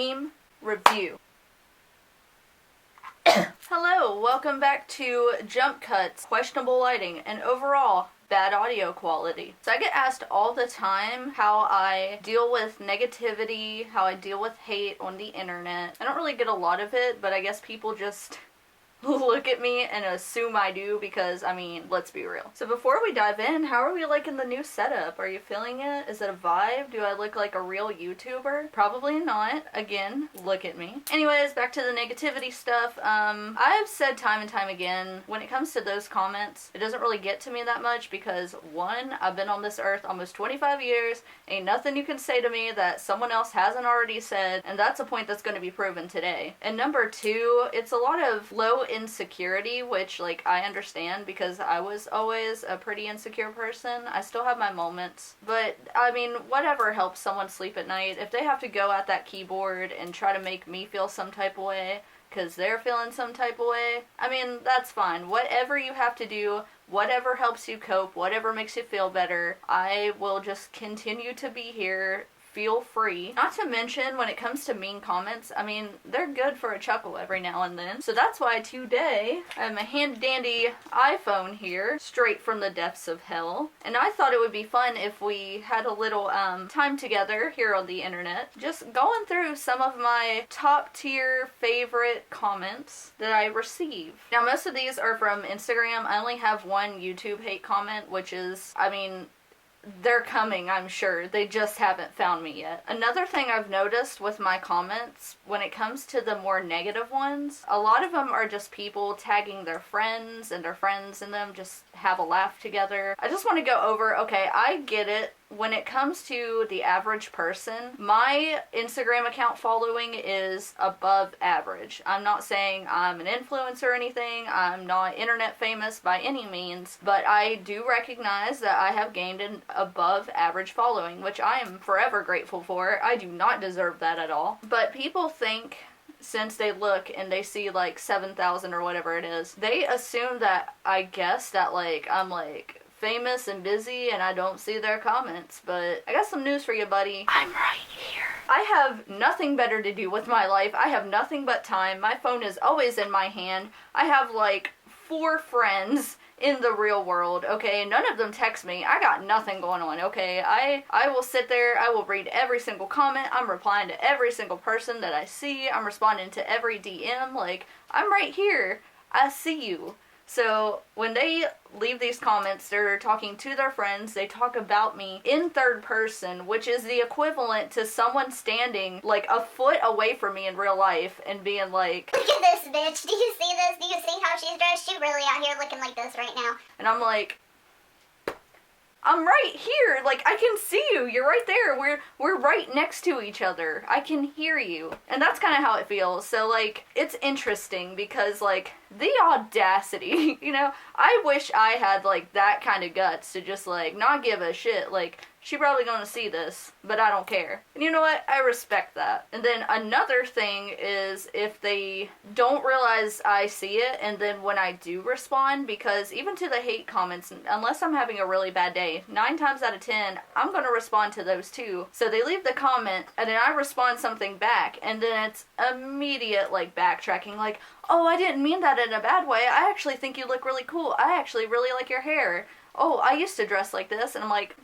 meme review. Hello, welcome back to jump cuts, questionable lighting, and overall bad audio quality. So I get asked all the time how I deal with negativity, how I deal with hate on the internet. I don't really get a lot of it, but I guess people just look at me and assume I do because, I mean, let's be real. So before we dive in, how are we liking the new setup? Are you feeling it? Is it a vibe? Do I look like a real YouTuber? Probably not. Again, look at me. Anyways, back to the negativity stuff. I've said time and time again, when it comes to those comments, it doesn't really get to me that much because, one, I've been on this earth almost 25 years, ain't nothing you can say to me that someone else hasn't already said, and that's a point that's going to be proven today. And number two, it's a lot of low insecurity, which, like, I understand because I was always a pretty insecure person. I still have my moments, but I mean, whatever helps someone sleep at night. If they have to go at that keyboard and try to make me feel some type of way because they're feeling some type of way, I mean, that's fine. Whatever you have to do, whatever helps you cope, whatever makes you feel better, I will just continue to be here. Feel free. Not to mention, when it comes to mean comments, I mean, they're good for a chuckle every now and then. So that's why today I have my handy-dandy iPhone here, straight from the depths of hell. And I thought it would be fun if we had a little time together here on the internet, just going through some of my top-tier favorite comments that I receive. Now, most of these are from Instagram. I only have one YouTube hate comment, which is, I mean, they're coming, I'm sure. They just haven't found me yet. Another thing I've noticed with my comments, when it comes to the more negative ones, a lot of them are just people tagging their friends and their friends in them, just have a laugh together. I just want to go over, okay, I get it. When it comes to the average person, my Instagram account following is above average. I'm not saying I'm an influencer or anything. I'm not internet famous by any means, but I do recognize that I have gained an above average following, which I am forever grateful for. I do not deserve that at all. But people think, since they look and they see like 7,000 or whatever it is, they assume that I guess that like I'm like famous and busy and I don't see their comments. But I got some news for you, buddy. I'm right here. I have nothing better to do with my life. I have nothing but time. My phone is always in my hand. I have like 4 friends in the real world, okay? None of them text me. I got nothing going on, okay? I will sit there, I will read every single comment, I'm replying to every single person that I see, I'm responding to every DM, like, I'm right here, I see you. So when they leave these comments, they're talking to their friends, they talk about me in third person, which is the equivalent to someone standing like a foot away from me in real life and being like, look at this bitch, do you see this? Do you see how she's dressed? She really out here looking like this right now. And I'm like, I'm right here, like, I can see you, you're right there, we're right next to each other, I can hear you. And that's kind of how it feels. So, like, it's interesting because, like, the audacity, you know, I wish I had, like, that kind of guts to just, like, not give a shit, like, she probably gonna see this, but I don't care. And you know what? I respect that. And then another thing is if they don't realize I see it, and then when I do respond, because even to the hate comments, unless I'm having a really bad day, 9 times out of 10, I'm gonna respond to those too. So they leave the comment, and then I respond something back, and then it's immediate, like, backtracking, like, oh, I didn't mean that in a bad way. I actually think you look really cool. I actually really like your hair. Oh, I used to dress like this. And I'm like,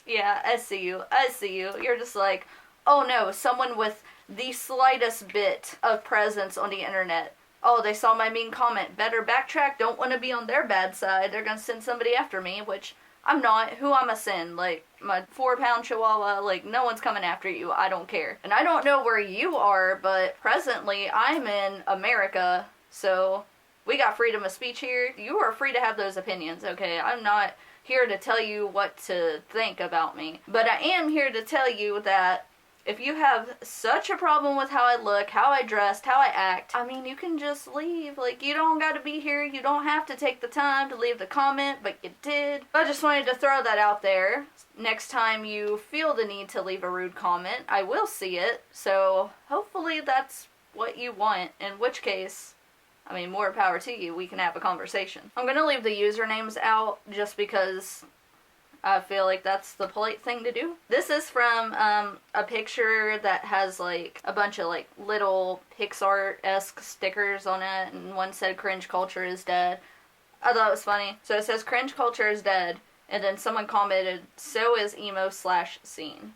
yeah, I see you. I see you. You're just like, oh no, someone with the slightest bit of presence on the internet. Oh, they saw my mean comment. Better backtrack. Don't want to be on their bad side. They're gonna send somebody after me, which I'm not. Who I'ma send? Like, my 4-pound chihuahua? Like, no one's coming after you. I don't care. And I don't know where you are, but presently I'm in America, so we got freedom of speech here. You are free to have those opinions, okay? I'm not here to tell you what to think about me. But I am here to tell you that if you have such a problem with how I look, how I dressed, how I act, I mean, you can just leave. Like, you don't gotta be here. You don't have to take the time to leave the comment, but you did. I just wanted to throw that out there. Next time you feel the need to leave a rude comment, I will see it. So hopefully that's what you want, in which case, I mean, more power to you. We can have a conversation. I'm gonna leave the usernames out just because I feel like that's the polite thing to do. This is from a picture that has like a bunch of like little Pixar-esque stickers on it, and one said cringe culture is dead. I thought it was funny. So it says cringe culture is dead, and then someone commented, so is emo/scene.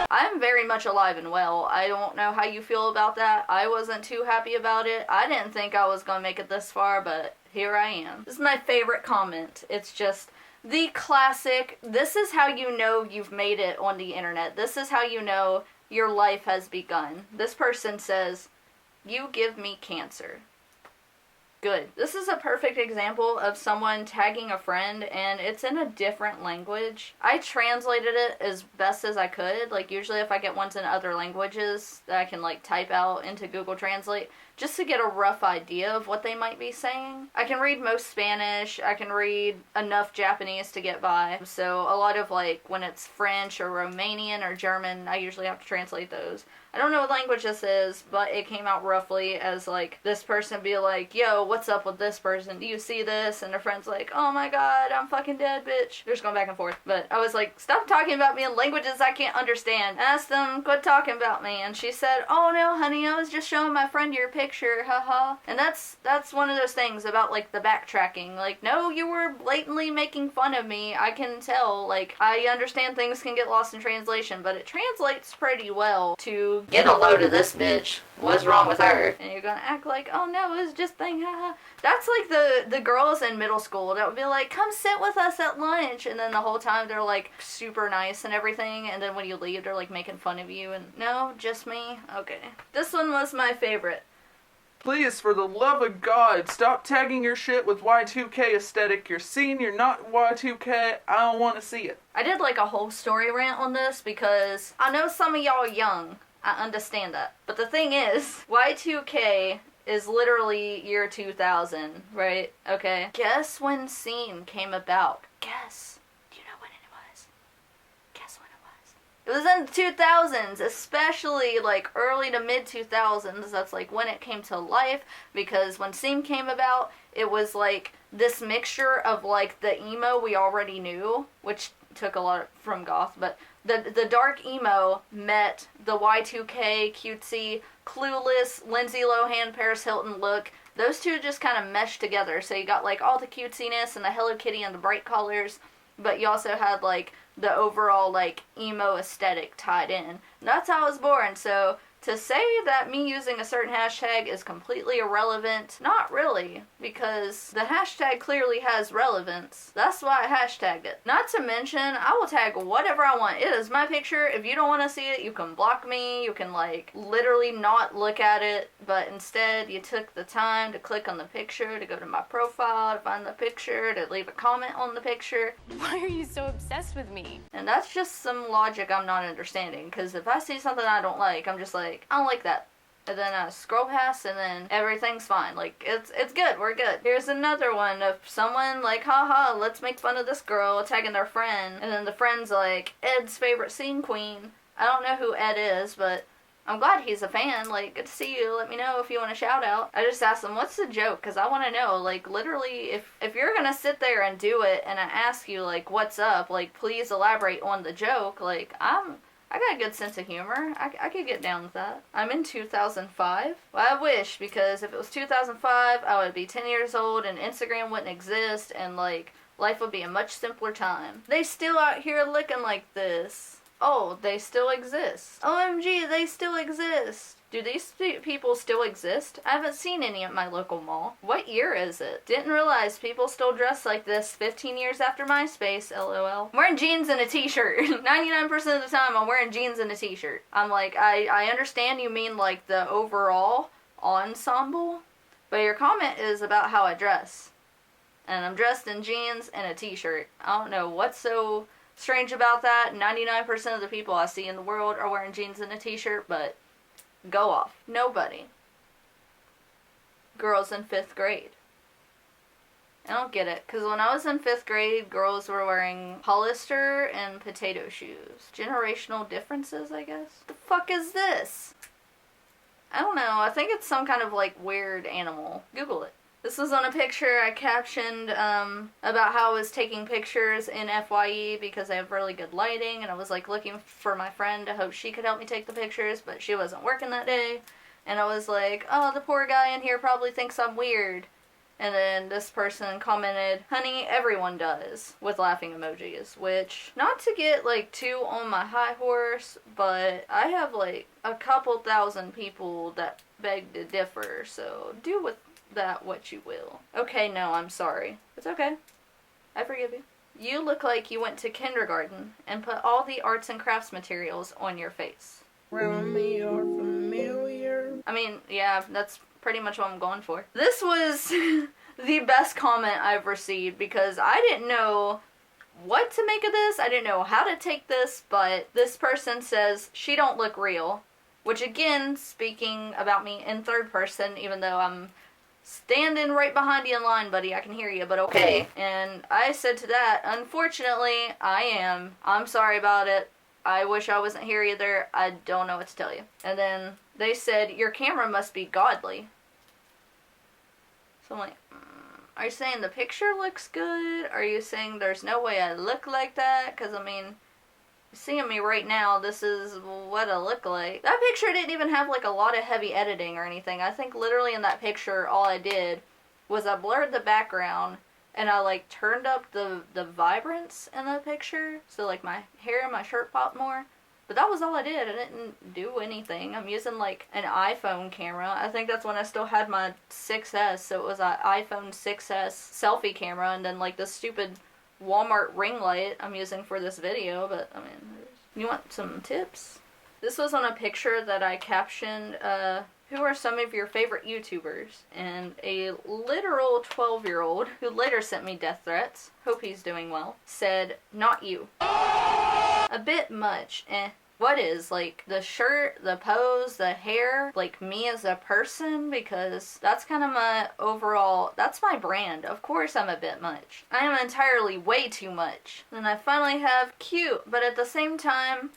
I'm very much alive and well. I don't know how you feel about that. I wasn't too happy about it. I didn't think I was going to make it this far, but here I am. This is my favorite comment. It's just the classic, this is how you know you've made it on the internet. This is how you know your life has begun. This person says, you give me cancer. Good. This is a perfect example of someone tagging a friend, and it's in a different language. I translated it as best as I could. Like, usually if I get ones in other languages that I can, like, type out into Google Translate, just to get a rough idea of what they might be saying. I can read most Spanish. I can read enough Japanese to get by. So a lot of, like, when it's French or Romanian or German, I usually have to translate those. I don't know what language this is, but it came out roughly as, like, this person be like, yo, what's up with this person? Do you see this? And their friend's like, oh my god, I'm fucking dead, bitch. They're just going back and forth. But I was like, stop talking about me in languages I can't understand. Ask them, quit talking about me. And she said, oh no, honey, I was just showing my friend your picture, haha. And that's one of those things about, like, the backtracking. Like, no, you were blatantly making fun of me. I can tell. Like, I understand things can get lost in translation, but it translates pretty well to get a load of this bitch. What's wrong with her? And you're gonna act like, oh no, it was just thing, haha. That's like the girls in middle school that would be like, come sit with us at lunch. And then the whole time they're like super nice and everything. And then when you leave, they're like making fun of you. And no, just me? Okay. This one was my favorite. Please, for the love of God, stop tagging your shit with Y2K aesthetic. You're seen, you're not Y2K. I don't want to see it. I did like a whole story rant on this because I know some of y'all are young. I understand that. But the thing is, Y2K is literally year 2000, right? Okay. Guess when scene came about? Guess. Do you know when it was? Guess when it was. It was in the 2000s, especially like early to mid 2000s. That's like when it came to life, because when scene came about, it was like this mixture of like the emo we already knew, which took a lot from goth, but the dark emo met the Y2K cutesy, clueless, Lindsay Lohan, Paris Hilton look. Those two just kind of meshed together. So you got like all the cutesiness and the Hello Kitty and the bright colors, but you also had like the overall like emo aesthetic tied in. And that's how it was born. So to say that me using a certain hashtag is completely irrelevant, not really, because the hashtag clearly has relevance. That's why I hashtagged it. Not to mention, I will tag whatever I want. It is my picture. If you don't want to see it, you can block me. You can, like, literally not look at it, but instead you took the time to click on the picture, to go to my profile, to find the picture, to leave a comment on the picture. Why are you so obsessed with me? And that's just some logic I'm not understanding, because if I see something I don't like, I'm just like, I don't like that. And then I scroll past and then everything's fine. Like, it's good, we're good. Here's another one of someone like, haha, let's make fun of this girl, tagging their friend. And then the friend's like, Ed's favorite scene queen. I don't know who Ed is, but I'm glad he's a fan. Like, good to see you. Let me know if you want a shout out. I just asked him, what's the joke? Because I want to know. Like, literally, if you're going to sit there and do it and I ask you, like, what's up? Like, please elaborate on the joke. Like, I got a good sense of humor. I could get down with that. I'm in 2005. Well, I wish, because if it was 2005, I would be 10 years old and Instagram wouldn't exist and, like, life would be a much simpler time. They still out here looking like this. Oh, they still exist. OMG, they still exist. Do these people still exist? I haven't seen any at my local mall. What year is it? Didn't realize people still dress like this 15 years after MySpace, LOL. I'm wearing jeans and a t-shirt. 99% of the time I'm wearing jeans and a t-shirt. I'm like, I understand you mean like the overall ensemble, but your comment is about how I dress. And I'm dressed in jeans and a t-shirt. I don't know what's so strange about that. 99% of the people I see in the world are wearing jeans and a t-shirt, but go off. Nobody. Girls in 5th grade. I don't get it, because when I was in 5th grade, girls were wearing Hollister and potato shoes. Generational differences, I guess? The fuck is this? I don't know. I think it's some kind of, like, weird animal. Google it. This was on a picture I captioned about how I was taking pictures in FYE because I have really good lighting, and I was like looking for my friend to hope she could help me take the pictures, but she wasn't working that day. And I was like, oh, the poor guy in here probably thinks I'm weird. And then this person commented, honey, everyone does, with laughing emojis, which, not to get like too on my high horse, but I have like a couple thousand people that beg to differ, so do with that what you will. Okay, no, I'm sorry. It's okay. I forgive you. You look like you went to kindergarten and put all the arts and crafts materials on your face. Around me are familiar. I mean, yeah, that's pretty much what I'm going for. This was the best comment I've received because I didn't know what to make of this. I didn't know how to take this, but this person says, she don't look real. Which again, speaking about me in third person, even though I'm standing right behind you in line, buddy. I can hear you, but okay. And I said to that, unfortunately, I am. I'm sorry about it. I wish I wasn't here either. I don't know what to tell you. And then they said, your camera must be godly. So I'm like, are you saying the picture looks good? Are you saying there's no way I look like that? Because, I mean, seeing me right now, this is what I look like. That picture didn't even have like a lot of heavy editing or anything. I think literally in that picture all I did was I blurred the background and I like turned up the vibrance in the picture so like my hair and my shirt popped more. But that was all I did. I didn't do anything. I'm using like an iPhone camera. I think that's when I still had my 6S, so it was an iPhone 6S selfie camera, and then like the stupid Walmart ring light I'm using for this video. But I mean, you want some tips? This was on a picture that I captioned, who are some of your favorite YouTubers? And a literal 12-year-old, who later sent me death threats, hope he's doing well, said, not you. A bit much, eh. What is, like, the shirt, the pose, the hair, like, me as a person? Because that's kind of my overall, that's my brand. Of course I'm a bit much. I am entirely way too much. And I finally have cute, but at the same time,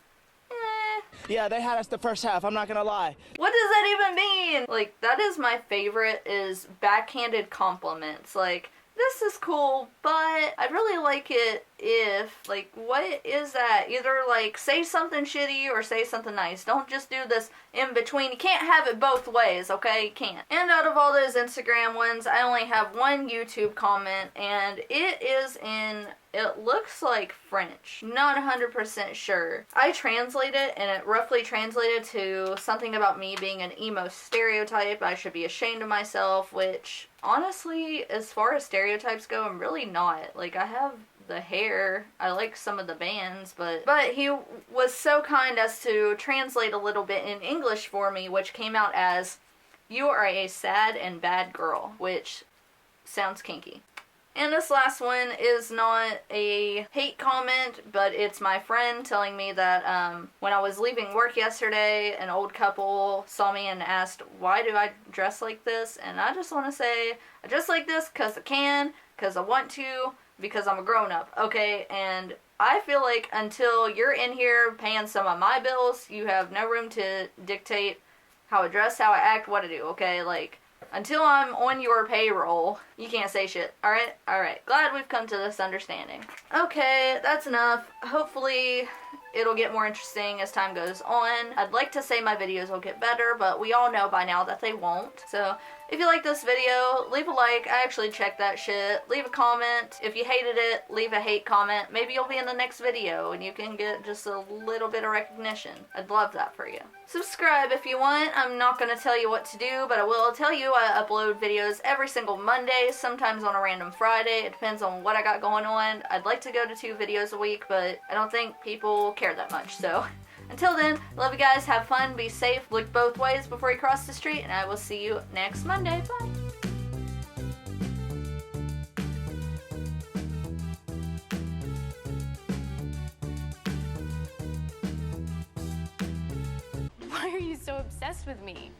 eh. Yeah, they had us the first half, I'm not gonna lie. What does that even mean? Like, that is my favorite, is backhanded compliments. Like, this is cool, but I'd really like it if, like, what is that? Either, like, say something shitty or say something nice. Don't just do this in between. You can't have it both ways, okay? You can't. And out of all those Instagram ones, I only have one YouTube comment, and it is in, it looks like French. Not 100% sure. I translate it, and it roughly translated to something about me being an emo stereotype. I should be ashamed of myself, which, honestly, as far as stereotypes go, I'm really not. Like, I have the hair, I like some of the bands, but he was so kind as to translate a little bit in English for me, which came out as, you are a sad and bad girl, which sounds kinky. And this last one is not a hate comment, but it's my friend telling me that when I was leaving work yesterday, an old couple saw me and asked, why do I dress like this? And I just want to say, I dress like this because I can, because I want to, because I'm a grown-up, okay? And I feel like until you're in here paying some of my bills, you have no room to dictate how I dress, how I act, what I do, okay? Like, until I'm on your payroll, you can't say shit, alright? Alright, glad we've come to this understanding. Okay, that's enough. Hopefully it'll get more interesting as time goes on. I'd like to say my videos will get better, but we all know by now that they won't. So, if you like this video, leave a like. I actually check that shit. Leave a comment. If you hated it, leave a hate comment. Maybe you'll be in the next video and you can get just a little bit of recognition. I'd love that for you. Subscribe if you want. I'm not going to tell you what to do, but I will tell you I upload videos every single Monday, sometimes on a random Friday. It depends on what I got going on. I'd like to go to 2 videos a week, but I don't think people care that much, so until then, love you guys, have fun, be safe, look both ways before you cross the street, and I will see you next Monday. Bye! Why are you so obsessed with me?